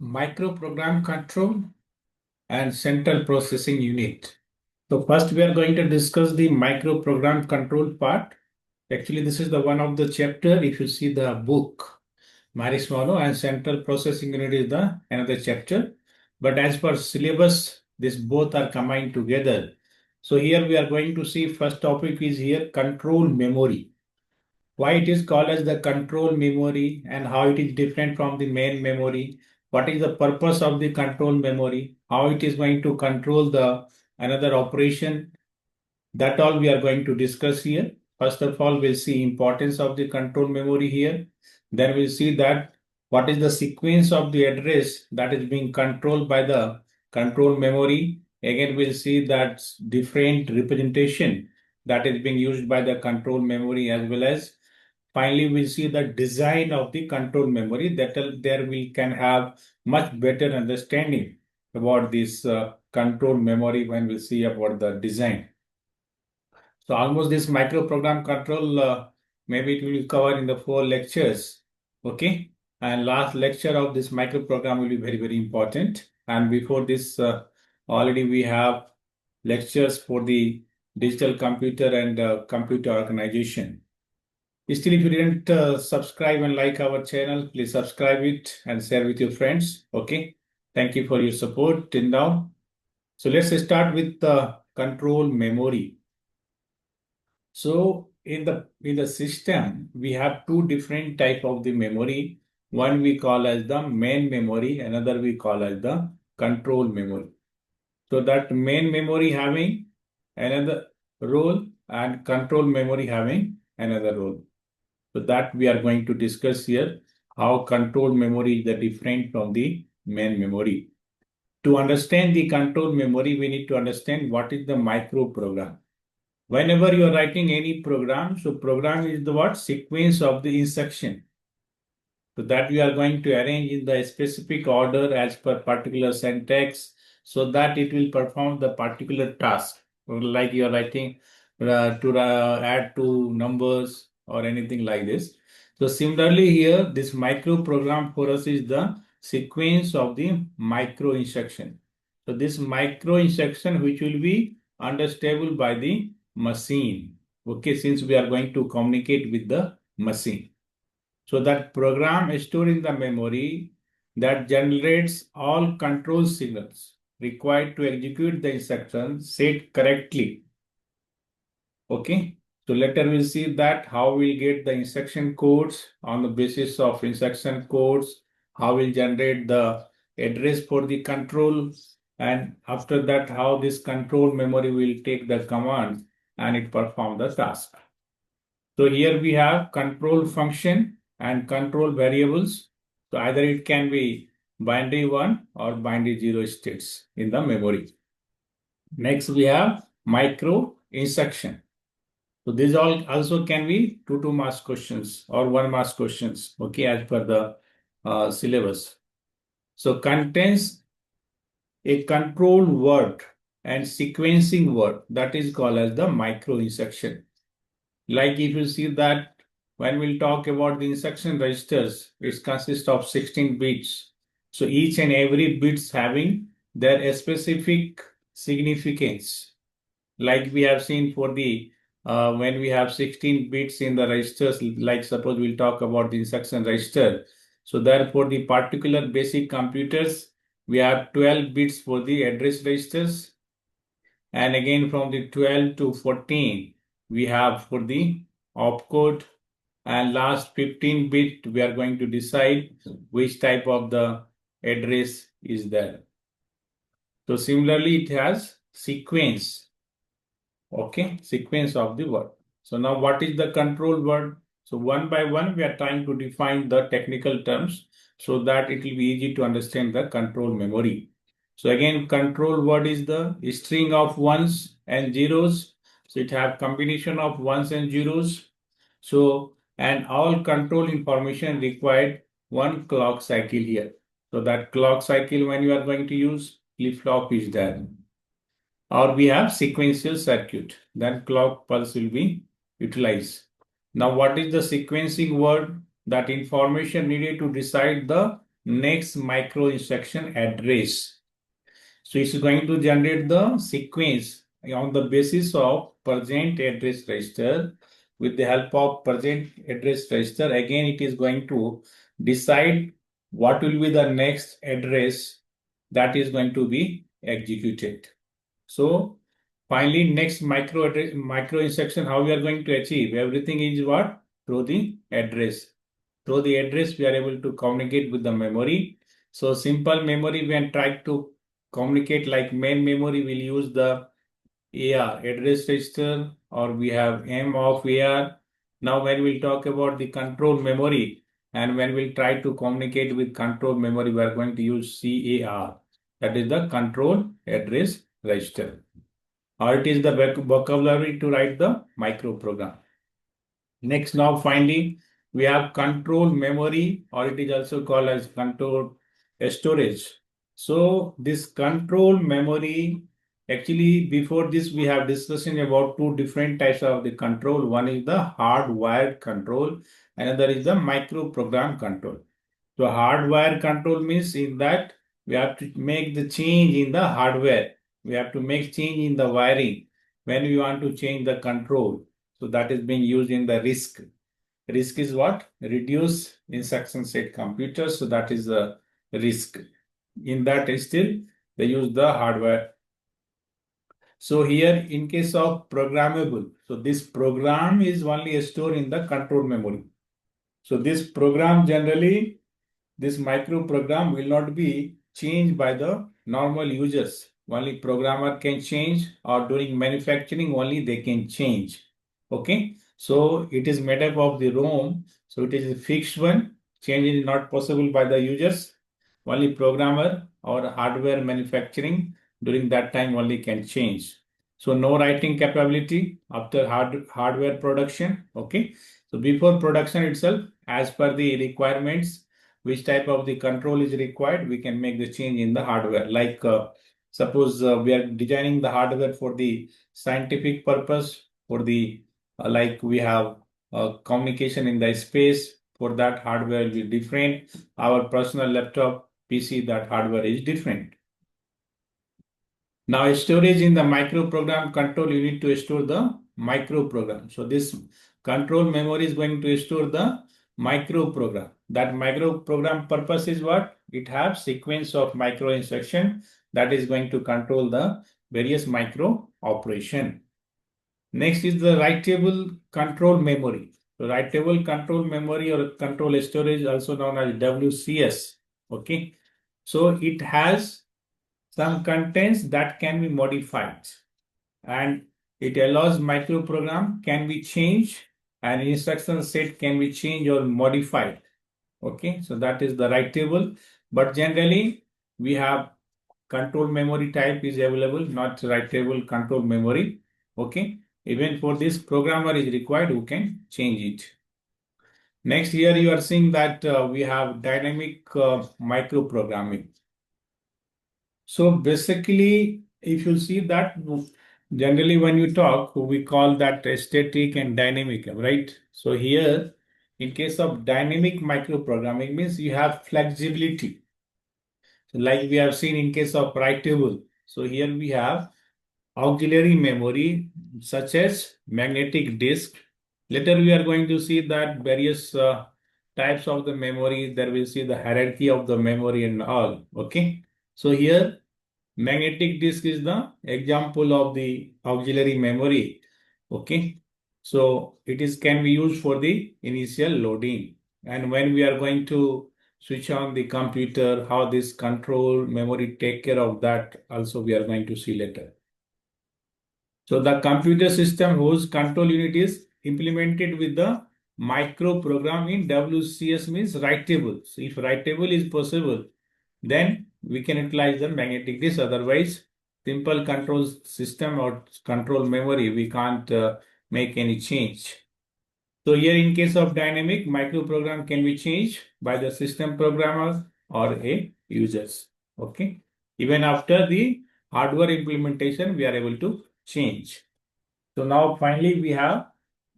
Microprogram control and central processing unit. So first we are going to discuss the microprogram control part. Actually, this is the one of the chapter. If you see the book, Marismano and central processing unit is the another chapter. But as per syllabus, this both are combined together. So here we are going to see first topic is here control memory. Why it is called as the control memory and how it is different from the main memory, what is the purpose of the control memory, how it is going to control the another operation, that all we are going to discuss here. First of all, we'll see importance of the control memory here. Then we'll see that what is the sequence of the address that is being controlled by the control memory. Again, we'll see that different representation that is being used by the control memory, as well as finally we'll see the design of the control memory. That there we can have much better understanding about this control memory when we see about the design. So almost this microprogram control, maybe it will cover in the 4 lectures. Okay. And last lecture of this microprogram will be very, very important. And before this, already we have lectures for the digital computer and computer organization. Still, if you didn't subscribe and like our channel, please subscribe it and share with your friends. Okay. Thank you for your support till now. So let's start with the control memory. So in the system, we have two different type of the memory. One we call as the main memory, another we call as the control memory. So that main memory having another role and control memory having another role. So that we are going to discuss here, how control memory is the different from the main memory. To understand the control memory, we need to understand what is the microprogram. Whenever you are writing any program, so program is the what? Sequence of the instruction. So that we are going to arrange in the specific order as per particular syntax, so that it will perform the particular task. Like you are writing to add two numbers or anything like this. So similarly here, this micro program for us is the sequence of the micro instruction. So this micro instruction which will be understandable by the machine. Okay, since we are going to communicate with the machine. So that program is stored in the memory that generates all control signals required to execute the instruction set correctly. Okay. So later we'll see that how we'll get the instruction codes on the basis of instruction codes, how we'll generate the address for the control, and after that how this control memory will take the command and it perform the task. So here we have control function and control variables. So either it can be binary 1 or binary 0 states in the memory. Next we have micro instruction. So these all also can be 2 marks questions or 1 marks questions, okay, as per the syllabus. So contains a control word and sequencing word that is called as the micro instruction. Like if you see that when we'll talk about the instruction registers, it consists of 16 bits. So each and every bits having their specific significance. Like we have seen for the when we have 16 bits in the registers, like suppose we'll talk about the instruction register. So therefore the particular basic computers, we have 12 bits for the address registers. And again from the 12 to 14, we have for the opcode, and last 15 bit, we are going to decide which type of the address is there. So similarly, it has sequence. Okay, sequence of the word. So now what is the control word? So one by one, we are trying to define the technical terms so that it will be easy to understand the control memory. So again, control word is the string of ones and zeros. So it have combination of ones and zeros. So, and all control information required one clock cycle here. So that clock cycle when you are going to use flip-flop is there. Or we have sequential circuit, then clock pulse will be utilized. Now, what is the sequencing word? That information needed to decide the next micro instruction address. So it's going to generate the sequence on the basis of present address register. With the help of present address register, again it is going to decide what will be the next address that is going to be executed. So finally, next micro instruction, how we are going to achieve everything is what? Through the address. Through the address, we are able to communicate with the memory. So simple memory, when try to communicate like main memory, will use the AR address register, or we have M of AR. Now when we'll talk about the control memory, and when we'll try to communicate with control memory, we are going to use CAR. That is the control address register. Or it is the vocabulary to write the microprogram. Next, now finally, we have control memory, or it is also called as control storage. So this control memory, actually before this we have discussion about two different types of the control. One is the hardwired control, another is the microprogram control. So hardwire control means in that we have to make the change in the hardware. We have to make change in the wiring when we want to change the control. So that is being used in the RISC. RISC is what? Reduce instruction set computer. So that is the RISC. In that still they use the hardware. So here in case of programmable, so this program is only stored in the control memory. So this program generally, this microprogram will not be changed by the normal users. Only programmer can change, or during manufacturing only they can change. Okay. So it is made up of the ROM. So it is a fixed one. Change is not possible by the users. Only programmer or hardware manufacturing during that time only can change. So no writing capability after hardware production. Okay. So before production itself, as per the requirements, which type of the control is required, we can make the change in the hardware. Like suppose we are designing the hardware for the scientific purpose, for the like we have communication in the space. For that hardware will be different. Our personal laptop, PC, that hardware is different. Now storage in the microprogram control, you need to store the microprogram. So this control memory is going to store the microprogram. That microprogram purpose is what? It has sequence of micro instruction that is going to control the various micro operation. Next is the writable control memory. So writable control memory or control storage, also known as WCS. Okay. So it has some contents that can be modified, and it allows microprogram can be changed, and instruction set can be changed or modified. Okay, so that is the writable, but generally we have control memory type is available, not writable control memory. Okay, even for this programmer is required who can change it. Next, here you are seeing that we have dynamic microprogramming. So basically, if you see that generally when you talk, we call that static and dynamic, right? So here, in case of dynamic microprogramming means you have flexibility. So like we have seen in case of writable. So here we have auxiliary memory such as magnetic disk. Later we are going to see that various types of the memory, there will see the hierarchy of the memory and all. Okay. So here magnetic disk is the example of the auxiliary memory. Okay. So it is can be used for the initial loading. And when we are going to switch on the computer, how this control memory take care of that also we are going to see later. So the computer system whose control unit is implemented with the microprogram in WCS means writable. So if writable is possible, then we can utilize the magnetic disk. Otherwise, simple control system or control memory, we can't make any change. So here in case of dynamic, microprogram can be changed by the system programmer or a users. Okay. Even after the hardware implementation, we are able to change. So now finally we have,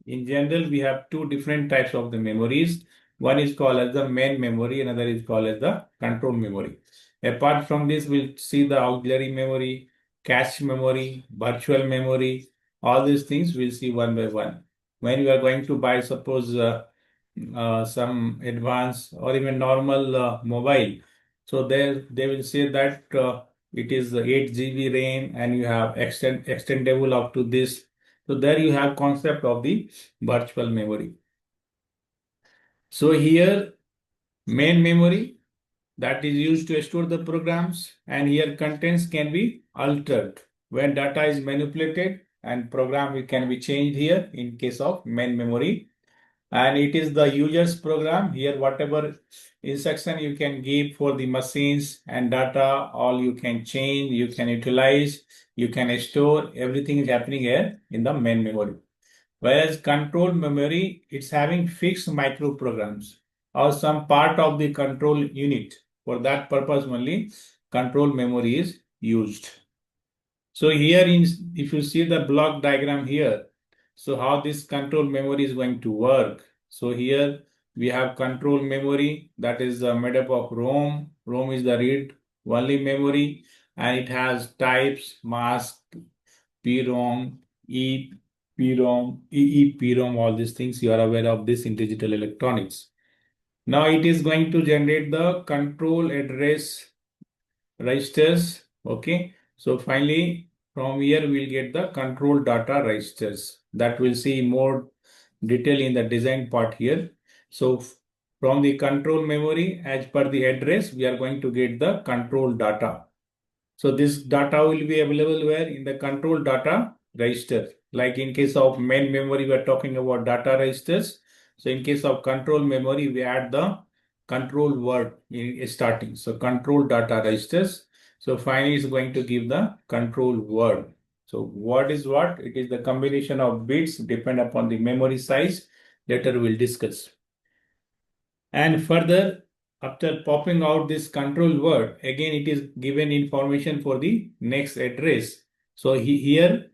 in general, we have two different types of the memories. One is called as the main memory, another is called as the control memory. Apart from this, we'll see the auxiliary memory, cache memory, virtual memory. All these things we'll see one by one. When you are going to buy, suppose some advanced or even normal mobile, so there they will say that it is 8 GB RAM and you have extendable up to this. So there you have concept of the virtual memory. So here main memory that is used to store the programs, and here contents can be altered when data is manipulated, and program can be changed here in case of main memory. And it is the user's program here, whatever instruction you can give for the machines and data, all you can change, you can utilize, you can store, everything is happening here in the main memory. Whereas control memory, it's having fixed microprograms or some part of the control unit. For that purpose only control memory is used. So here if you see the block diagram here, so how this control memory is going to work. So here we have control memory that is made up of ROM. ROM is the read only memory, and it has types, mask, PROM, EPROM, EEPROM, all these things. You are aware of this in digital electronics. Now it is going to generate the control address registers. Okay. So finally, from here we'll get the control data registers that we'll see more detail in the design part here. So from the control memory, as per the address, we are going to get the control data. So this data will be available where in the control data register. Like in case of main memory, we are talking about data registers. So in case of control memory, we add the control word in starting. So control data registers. So finally, it's going to give the control word. So what is what? It is the combination of bits depend upon the memory size. Later we'll discuss. And further, after popping out this control word, again it is given information for the next address. So here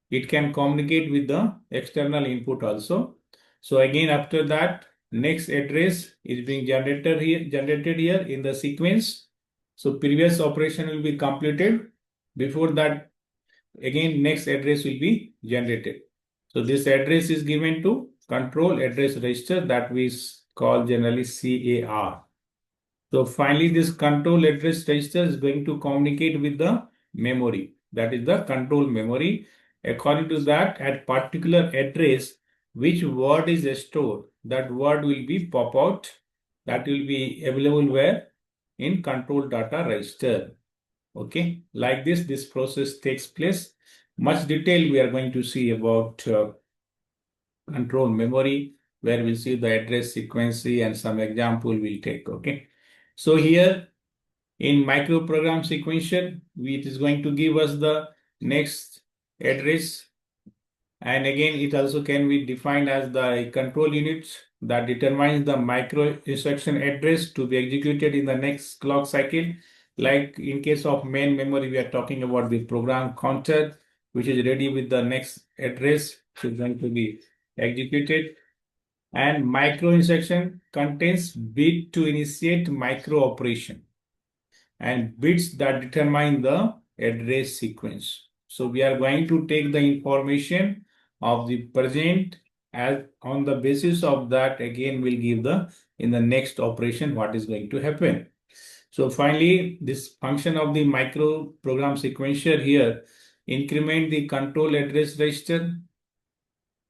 it can communicate with the external input also. So again after that, next address is being generated here in the sequence. So previous operation will be completed. Before that, again next address will be generated. So this address is given to control address register that we call generally CAR. So finally, this control address register is going to communicate with the memory. That is the control memory. According to that, at particular address, which word is stored, that word will be pop out. That will be available where? In control data register. Okay, like this process takes place. Much detail we are going to see about control memory, where we'll see the address sequence and some example we'll take. Okay, so here in microprogram sequencer, it is going to give us the next address, and again it also can be defined as the control unit that determines the micro instruction address to be executed in the next clock cycle. Like in case of main memory, we are talking about the program counter, which is ready with the next address, which is going to be executed. And micro instruction contains bit to initiate micro operation and bits that determine the address sequence. So we are going to take the information of the present, as on the basis of that again we'll give the in the next operation what is going to happen. So finally, this function of the microprogram sequencer here increment the control address register,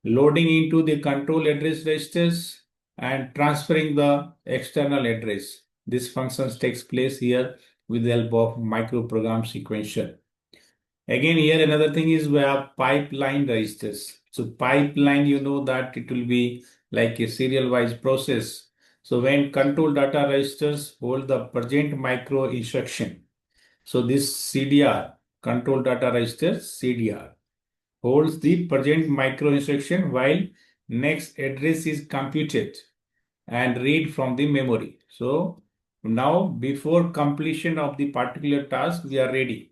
loading into the control address registers, and transferring the external address. This function takes place here with the help of microprogram sequencer. Again, here another thing is we have pipeline registers. So pipeline, you know that it will be like a serial wise process. So when control data registers hold the present micro instruction. So this CDR, control data register CDR, holds the present micro instruction while next address is computed and read from the memory. So now before completion of the particular task, we are ready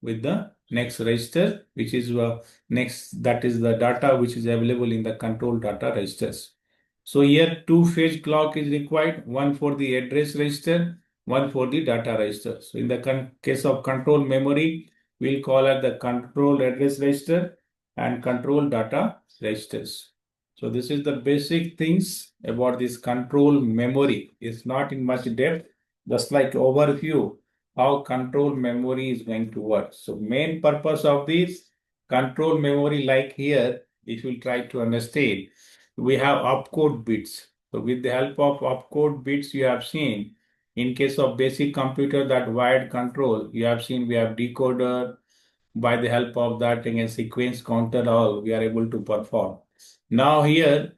with the next register, which is next, that is the data which is available in the control data registers. So here two-phase clock is required, one for the address register, one for the data register. So in the case of control memory, we'll call it the control address register and control data registers. So this is the basic things about this control memory. It's not in much depth, just like overview how control memory is going to work. So main purpose of this control memory, like here, if you try to understand, we have opcode bits. So with the help of opcode bits, you have seen in case of basic computer that wired control, you have seen we have decoder. By the help of that, again, sequence counter, all we are able to perform. Now here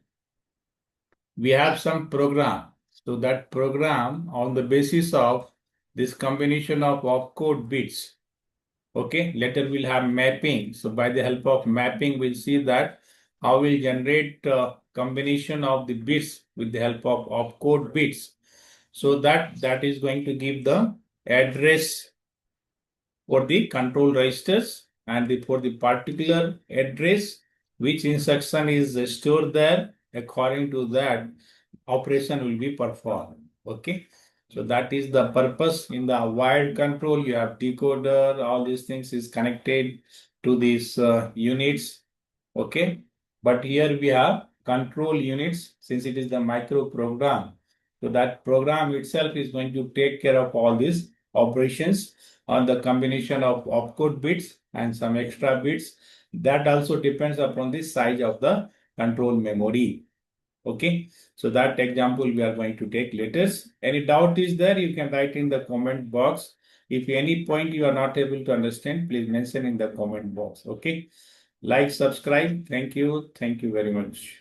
we have some program. So that program on the basis of this combination of opcode bits. Okay, later we'll have mapping. So by the help of mapping, we'll see that how we'll generate combination of the bits with the help of opcode bits. So that is going to give the address for the control registers and for the particular address, which instruction is stored there. According to that, operation will be performed. Okay. So that is the purpose. In the wired control, you have decoder, all these things is connected to these units. Okay. But here we have control units since it is the microprogram. So that program itself is going to take care of all these operations on the combination of opcode bits and some extra bits. That also depends upon the size of the control memory. Okay, so that example we are going to take later. Any doubt is there, you can write in the comment box. If any point you are not able to understand, please mention in the comment box. Okay, like, subscribe. Thank you. Thank you very much.